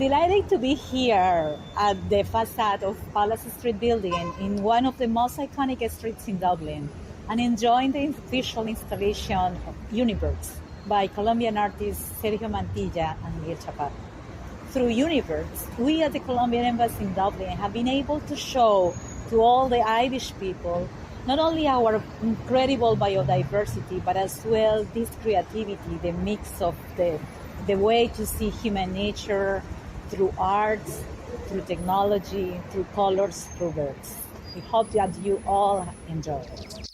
Delighted to be here at the façade of Palace Street building in one of the most iconic streets in Dublin and enjoying the visual installation of UNIBIRDS by Colombian artists Sergio Mantilla and Miguel Chaparro. Through UNIBIRDS, we at the Colombian Embassy in Dublin have been able to show to all the Irish people not only our incredible biodiversity, but as well this creativity, the mix of the way to see human nature through arts, through technology, through colors, through birds. We hope that you all enjoy it.